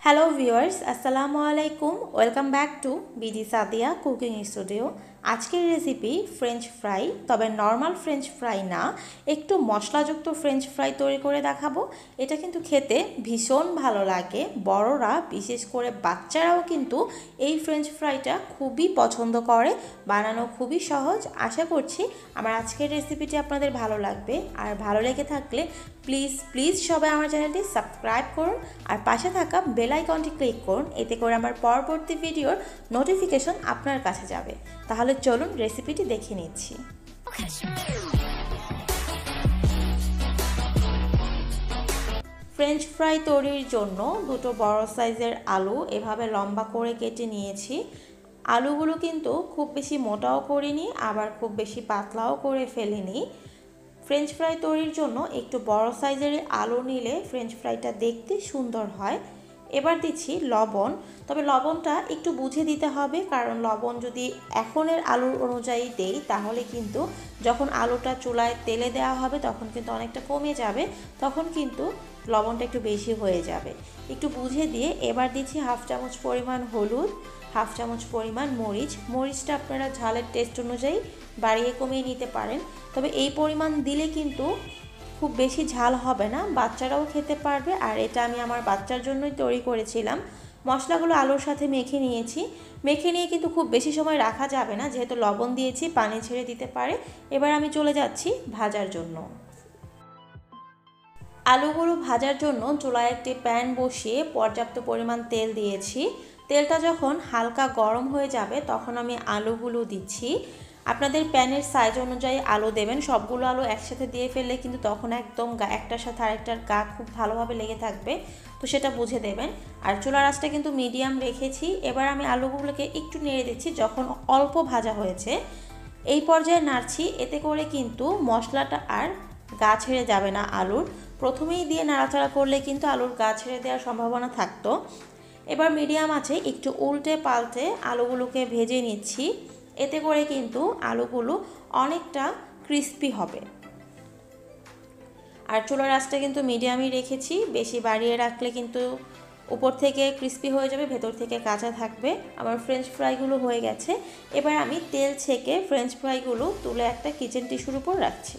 Hello viewers, আসসালামু আলাইকুম। Welcome back to BD Sadia cooking studio. আজকের রেসিপি ফ্রেঞ্চ ফ্রাই, তবে নর্মাল ফ্রেঞ্চ ফ্রাই না, একটু মশলাযুক্ত ফ্রেঞ্চ ফ্রাই তৈরি করে দেখাবো। এটা কিন্তু খেতে ভীষণ ভালো লাগে। বড়রা, বিশেষ করে বাচ্চারাও কিন্তু এই ফ্রেঞ্চ ফ্রাইটা খুবই পছন্দ করে। বানানো খুবই সহজ। আশা করছি আমার আজকের রেসিপিটি আপনাদের ভালো লাগবে। আর ভালো লেগে থাকলে প্লিজ সবাই আমার চ্যানেলটি সাবস্ক্রাইব করুন আর পাশে থাকা বেল আইকনটি ক্লিক করুন। এতে করে আমার পরবর্তী ভিডিওর নোটিফিকেশন আপনার কাছে যাবে। তাহলে চলুন রেসিপিটি দেখে নিচ্ছি। ফ্রেঞ্চ ফ্রাই তৈরির জন্য দুটো বড় সাইজের আলু এভাবে লম্বা করে কেটে নিয়েছি। আলুগুলো কিন্তু খুব বেশি মোটাও করিনি, আবার খুব বেশি পাতলাও করে ফেলিনি। ফ্রেঞ্চ ফ্রাই তৈরির জন্য একটু বড় সাইজের আলু নিলে ফ্রেঞ্চ ফ্রাইটা দেখতে সুন্দর হয়। এবার দিচ্ছি লবণ, তবে লবণটা একটু বুঝে দিতে হবে, কারণ লবণ যদি এখনের আলুর অনুযায়ী দেই তাহলে কিন্তু যখন আলুটা চুলায় তেলে দেওয়া হবে তখন কিন্তু অনেকটা কমে যাবে, তখন কিন্তু লবণটা একটু বেশি হয়ে যাবে। একটু বুঝে দিয়ে এবার দিচ্ছি হাফ চামচ পরিমাণ হলুদ, হাফ চামচ পরিমাণ মরিচটা আপনারা ঝালের টেস্ট অনুযায়ী বাড়িয়ে কমিয়ে নিতে পারেন। তবে এই পরিমাণ দিলে কিন্তু খুব বেশি ঝাল হবে না, বাচ্চারাও খেতে পারবে। আর এটা আমি আমার বাচ্চার জন্যই তৈরি করেছিলাম। মশলাগুলো আলুর সাথে মেখে নিয়েছি। মেখে নিয়ে কিন্তু খুব বেশি সময় রাখা যাবে না, যেহেতু লবণ দিয়েছি পানি ছেড়ে দিতে পারে। এবার আমি চলে যাচ্ছি ভাজার জন্য। আলুগুলো ভাজার জন্য চুলায় একটি প্যান বসিয়ে পর্যাপ্ত পরিমাণ তেল দিয়েছি। তেলটা যখন হালকা গরম হয়ে যাবে তখন আমি আলুগুলো দিচ্ছি। আপনাদের প্যানের সাইজ অনুযায়ী আলু দেবেন। সবগুলো আলু একসাথে দিয়ে ফেললে কিন্তু তখন একদম একটার সাথে আরেকটার গা খুব ভালোভাবে লেগে থাকবে, তো সেটা বুঝে দেবেন। আর চুলার আঁচটা কিন্তু মিডিয়াম রেখেছি। এবার আমি আলুগুলোকে একটু নেড়ে দিচ্ছি যখন অল্প ভাজা হয়েছে। এই পর্যায়ে নাড়ছি, এতে করে কিন্তু মশলাটা আর গা ছেড়ে যাবে না আলুর। প্রথমেই দিয়ে নাড়াচাড়া করলে কিন্তু আলুর গা ছেড়ে দেওয়ার সম্ভাবনা থাকতো। এবার মিডিয়াম আছে একটু উল্টে পাল্টে আলুগুলোকে ভেজে নিচ্ছি। এতে করে কিন্তু আলুগুলো অনেকটা ক্রিস্পি হবে। আর চুলার আঁচটা কিন্তু মিডিয়ামই রেখেছি, বেশি বাড়িয়ে রাখলে কিন্তু উপর থেকে ক্রিস্পি হয়ে যাবে, ভেতর থেকে কাঁচা থাকবে। আমার ফ্রেঞ্চ ফ্রাইগুলো হয়ে গেছে। এবার আমি তেল ছেঁকে ফ্রেঞ্চ ফ্রাইগুলো তুলে একটা কিচেন টিস্যুর উপর রাখছি।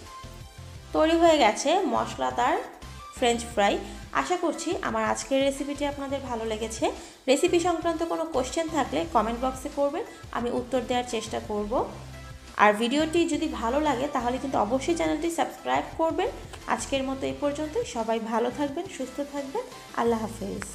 তৈরি হয়ে গেছে মশলাদার ফ্রেঞ্চ ফ্রাই। আশা করছি আমার আজকের রেসিপিটি আপনাদের ভালো লেগেছে। রেসিপি সংক্রান্ত কোনো কোশ্চেন থাকলে কমেন্ট বক্সে করবেন, আমি উত্তর দেওয়ার চেষ্টা করব। আর ভিডিওটি যদি ভালো লাগে তাহলে কিন্তু অবশ্যই চ্যানেলটি সাবস্ক্রাইব করবেন। আজকের মতো এই পর্যন্ত। সবাই ভালো থাকবেন, সুস্থ থাকবেন। আল্লাহ হাফেজ।